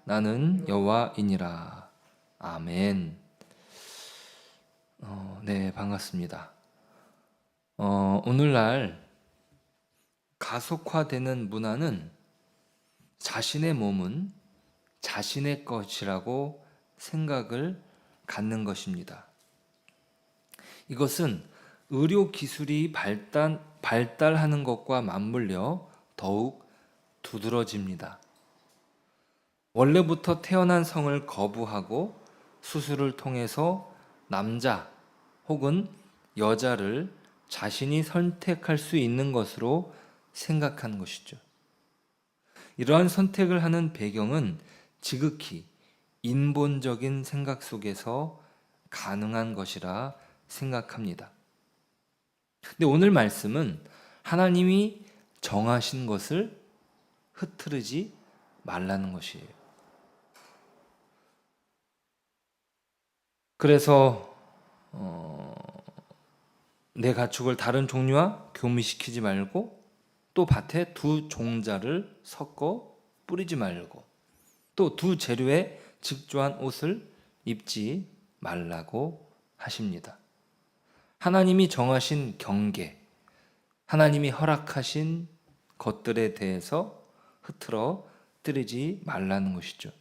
나는 여호와이니라. 아멘. 네, 반갑습니다. 오늘날 가속화되는 문화는 자신의 몸은 자신의 것이라고 생각을 갖는 것입니다. 이것은 의료 기술이 발달하는 것과 맞물려 더욱 두드러집니다. 원래부터 태어난 성을 거부하고 수술을 통해서 남자 혹은 여자를 자신이 선택할 수 있는 것으로 생각하는 것이죠. 이러한 선택을 하는 배경은 지극히 인본적인 생각 속에서 가능한 것이라 생각합니다. 근데 오늘 말씀은 하나님이 정하신 것을 흐트르지 말라는 것이에요. 그래서 내 가축을 다른 종류와 교미시키지 말고, 또 밭에 두 종자를 섞어 뿌리지 말고, 또 두 재료에 직조한 옷을 입지 말라고 하십니다. 하나님이 정하신 경계, 하나님이 허락하신 것들에 대해서 흐트러뜨리지 말라는 것이죠.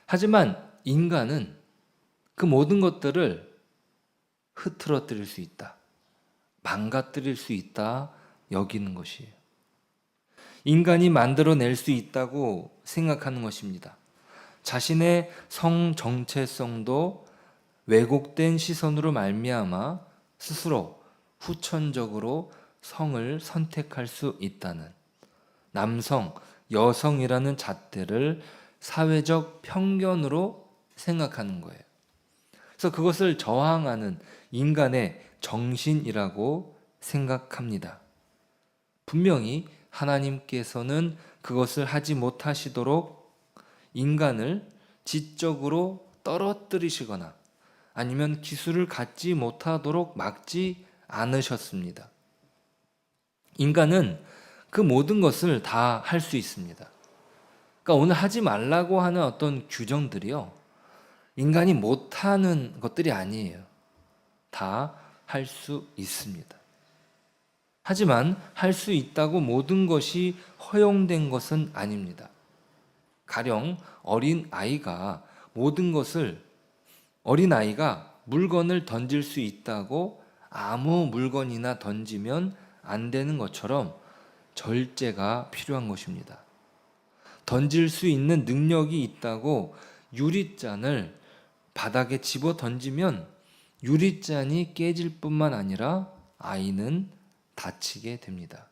하지만 인간은 그 모든 것들을 흐트러뜨릴 수 있다, 망가뜨릴 수 있다 여기는 것이에요. 인간이 만들어낼 수 있다고 생각하는 것입니다. 자신의 성 정체성도 왜곡된 시선으로 말미암아 스스로 후천적으로 성을 선택할 수 있다는, 남성, 여성이라는 잣대를 사회적 편견으로 생각하는 거예요. 그래서 그것을 저항하는 인간의 정신이라고 생각합니다. 분명히 하나님께서는 그것을 하지 못하시도록 인간을 지적으로 떨어뜨리시거나 아니면 기술을 갖지 못하도록 막지 않으셨습니다. 인간은 그 모든 것을 다 할 수 있습니다. 그러니까 오늘 하지 말라고 하는 어떤 규정들이요, 인간이 못하는 것들이 아니에요. 다 할 수 있습니다. 하지만 할 수 있다고 모든 것이 허용된 것은 아닙니다. 가령 어린아이가 물건을 던질 수 있다고 아무 물건이나 던지면 안 되는 것처럼 절제가 필요한 것입니다. 던질 수 있는 능력이 있다고 유리잔을 바닥에 집어 던지면 유리잔이 깨질 뿐만 아니라 아이는 다치게 됩니다.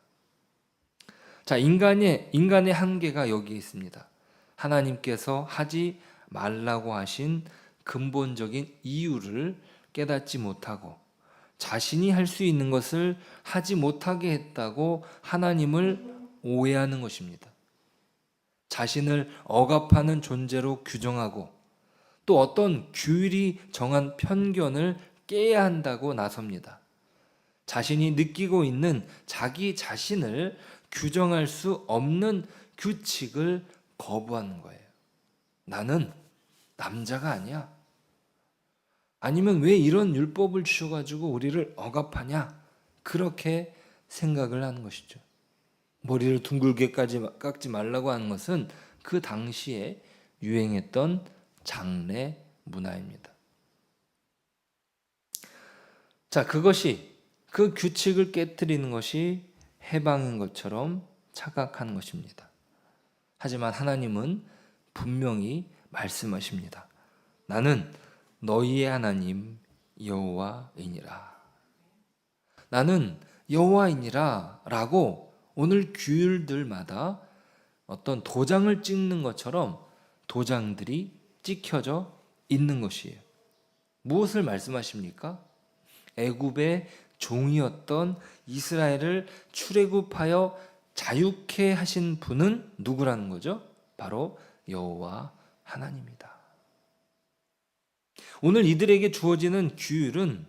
자, 인간의 한계가 여기에 있습니다. 하나님께서 하지 말라고 하신 근본적인 이유를 깨닫지 못하고 자신이 할 수 있는 것을 하지 못하게 했다고 하나님을 오해하는 것입니다. 자신을 억압하는 존재로 규정하고 또 어떤 규율이 정한 편견을 깨야 한다고 나섭니다. 자신이 느끼고 있는 자기 자신을 규정할 수 없는 규칙을 거부하는 거예요. 나는 남자가 아니야. 아니면 왜 이런 율법을 주셔가지고 우리를 억압하냐? 그렇게 생각을 하는 것이죠. 머리를 둥글게 깎지 말라고 하는 것은 그 당시에 유행했던 장래 문화입니다. 자, 그 규칙을 깨뜨리는 것이 해방인 것처럼 착각하는 것입니다. 하지만 하나님은 분명히 말씀하십니다. 나는 너희의 하나님 여호와이니라. 나는 여호와이니라 라고 오늘 규율들마다 어떤 도장을 찍는 것처럼 도장들이 찍혀져 있는 것이에요. 무엇을 말씀하십니까? 애굽의 종이었던 이스라엘을 출애굽하여 자유케 하신 분은 누구라는 거죠? 바로 여호와 하나님이다. 오늘 이들에게 주어지는 규율은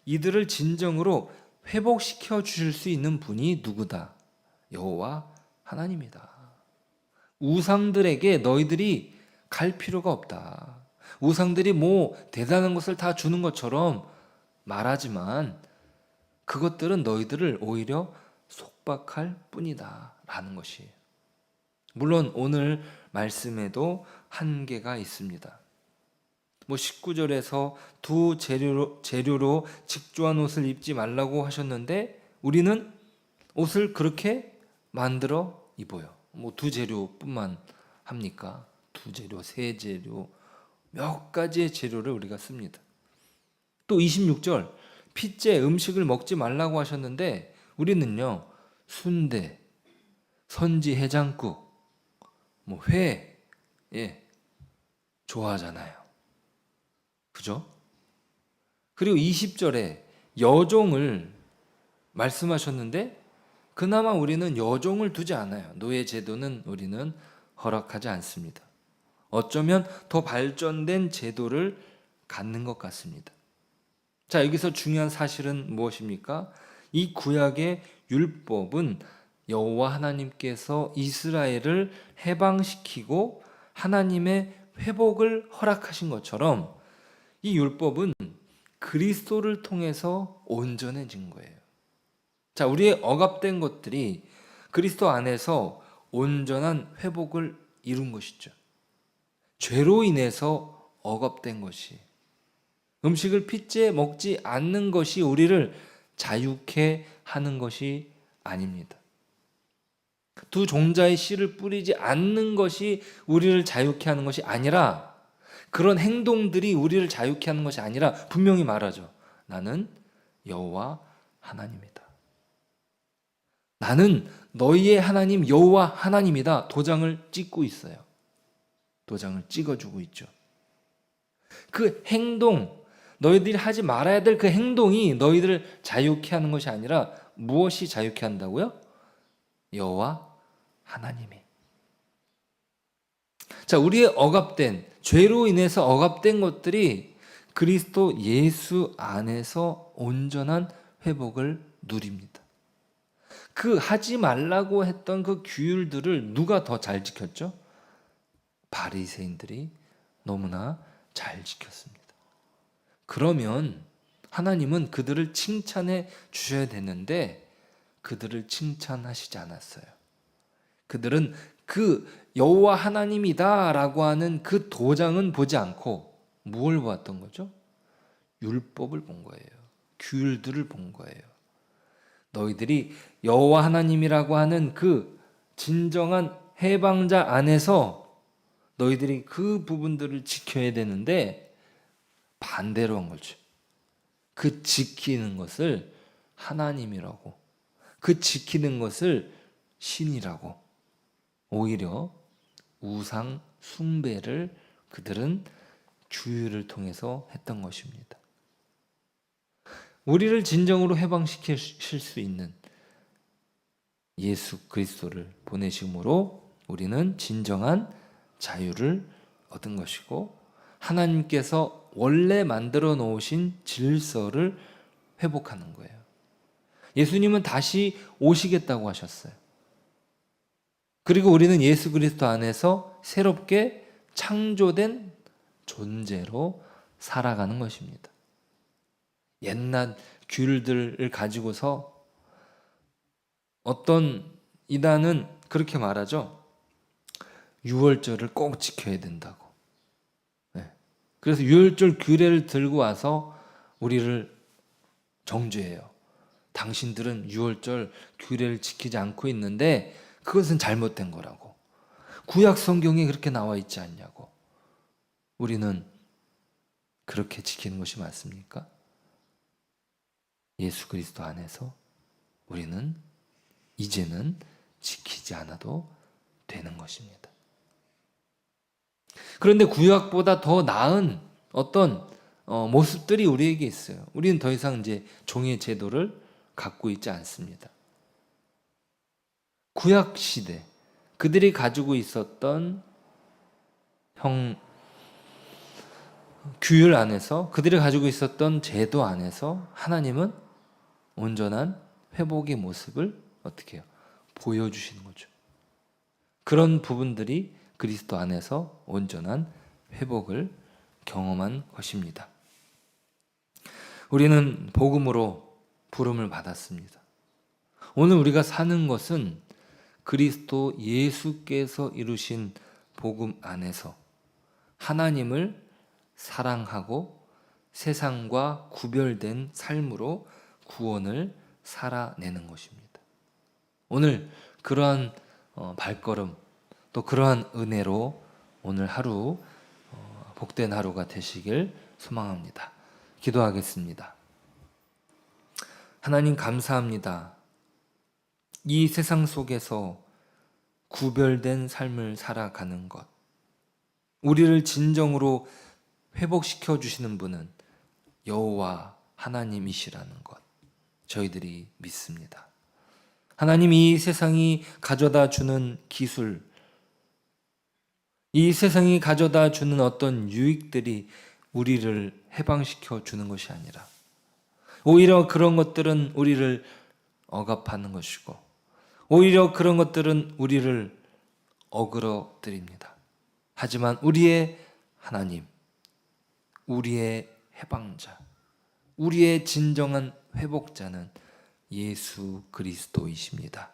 이들을 진정으로 회복시켜 주실 수 있는 분이 누구다? 여호와 하나님이다. 우상들에게 너희들이 갈 필요가 없다. 우상들이 뭐 대단한 것을 다 주는 것처럼 말하지만 그것들은 너희들을 오히려 속박할 뿐이다 라는 것이에요. 물론 오늘 말씀에도 한계가 있습니다. 19절에서 두 재료로 직조한 옷을 입지 말라고 하셨는데 우리는 옷을 그렇게 만들어 입어요. 두 재료뿐만 합니까? 두 재료, 세 재료, 몇 가지의 재료를 우리가 씁니다. 또 26절 핏째 음식을 먹지 말라고 하셨는데 우리는요 순대, 선지 해장국, 회, 좋아하잖아요. 그죠? 그리고 20절에 여종을 말씀하셨는데 그나마 우리는 여종을 두지 않아요. 노예 제도는 우리는 허락하지 않습니다. 어쩌면 더 발전된 제도를 갖는 것 같습니다. 자, 여기서 중요한 사실은 무엇입니까? 이 구약의 율법은 여호와 하나님께서 이스라엘을 해방시키고 하나님의 회복을 허락하신 것처럼 이 율법은 그리스도를 통해서 온전해진 거예요. 자, 우리의 억압된 것들이 그리스도 안에서 온전한 회복을 이룬 것이죠. 죄로 인해서 억압된 것이, 음식을 핏째 먹지 않는 것이 우리를 자유케 하는 것이 아닙니다. 두 종자의 씨를 뿌리지 않는 것이 우리를 자유케 하는 것이 아니라, 그런 행동들이 우리를 자유케 하는 것이 아니라 분명히 말하죠. 나는 여호와 하나님이다. 나는 너희의 하나님 여호와 하나님이다. 도장을 찍고 있어요. 도장을 찍어주고 있죠. 그 행동, 너희들이 하지 말아야 될 그 행동이 너희들을 자유케 하는 것이 아니라 무엇이 자유케 한다고요? 여호와 하나님이. 자, 우리의 억압된, 죄로 인해서 억압된 것들이 그리스도 예수 안에서 온전한 회복을 누립니다. 그 하지 말라고 했던 그 규율들을 누가 더 잘 지켰죠? 바리새인들이 너무나 잘 지켰습니다. 그러면 하나님은 그들을 칭찬해 주셔야 되는데 그들을 칭찬하시지 않았어요. 그들은 그 여호와 하나님이다라고 하는 그 도장은 보지 않고 무엇을 보았던 거죠? 율법을 본 거예요. 규율들을 본 거예요. 너희들이 여호와 하나님이라고 하는 그 진정한 해방자 안에서 너희들이 그 부분들을 지켜야 되는데 반대로 한 거죠. 그 지키는 것을 하나님이라고, 그 지키는 것을 신이라고, 오히려 우상 숭배를 그들은 규율을 통해서 했던 것입니다. 우리를 진정으로 해방시킬 수 있는 예수 그리스도를 보내심으로 우리는 진정한 자유를 얻은 것이고 하나님께서 원래 만들어 놓으신 질서를 회복하는 거예요. 예수님은 다시 오시겠다고 하셨어요. 그리고 우리는 예수 그리스도 안에서 새롭게 창조된 존재로 살아가는 것입니다. 옛날 규율들을 가지고서 어떤 이단은 그렇게 말하죠. 유월절을 꼭 지켜야 된다고. 그래서 유월절 규례를 들고 와서 우리를 정죄해요. 당신들은 유월절 규례를 지키지 않고 있는데 그것은 잘못된 거라고. 구약 성경에 그렇게 나와 있지 않냐고. 우리는 그렇게 지키는 것이 맞습니까? 예수 그리스도 안에서 우리는 이제는 지키지 않아도 되는 것입니다. 그런데 구약보다 더 나은 어떤 모습들이 우리에게 있어요. 우리는 더 이상 이제 종의 제도를 갖고 있지 않습니다. 구약 시대 그들이 가지고 있었던 규율 안에서, 그들이 가지고 있었던 제도 안에서 하나님은 온전한 회복의 모습을 어떻게 해요? 보여주시는 거죠. 그런 부분들이 그리스도 안에서 온전한 회복을 경험한 것입니다. 우리는 복음으로 부름을 받았습니다. 오늘 우리가 사는 것은 그리스도 예수께서 이루신 복음 안에서 하나님을 사랑하고 세상과 구별된 삶으로 구원을 살아내는 것입니다. 오늘 그러한 발걸음 또 그러한 은혜로 오늘 하루 복된 하루가 되시길 소망합니다. 기도하겠습니다. 하나님 감사합니다. 이 세상 속에서 구별된 삶을 살아가는 것, 우리를 진정으로 회복시켜 주시는 분은 여호와 하나님이시라는 것, 저희들이 믿습니다. 하나님, 이 세상이 가져다 주는 기술, 이 세상이 가져다 주는 어떤 유익들이 우리를 해방시켜 주는 것이 아니라 오히려 그런 것들은 우리를 억압하는 것이고 오히려 그런 것들은 우리를 어그러뜨립니다. 하지만 우리의 하나님, 우리의 해방자, 우리의 진정한 회복자는 예수 그리스도이십니다.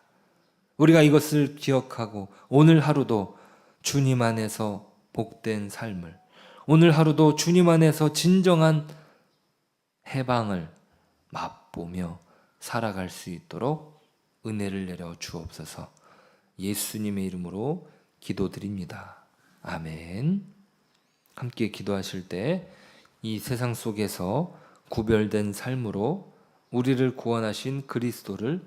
우리가 이것을 기억하고 오늘 하루도 주님 안에서 복된 삶을, 오늘 하루도 주님 안에서 진정한 해방을 맛보며 살아갈 수 있도록 은혜를 내려 주옵소서. 예수님의 이름으로 기도드립니다. 아멘. 함께 기도하실 때 이 세상 속에서 구별된 삶으로 우리를 구원하신 그리스도를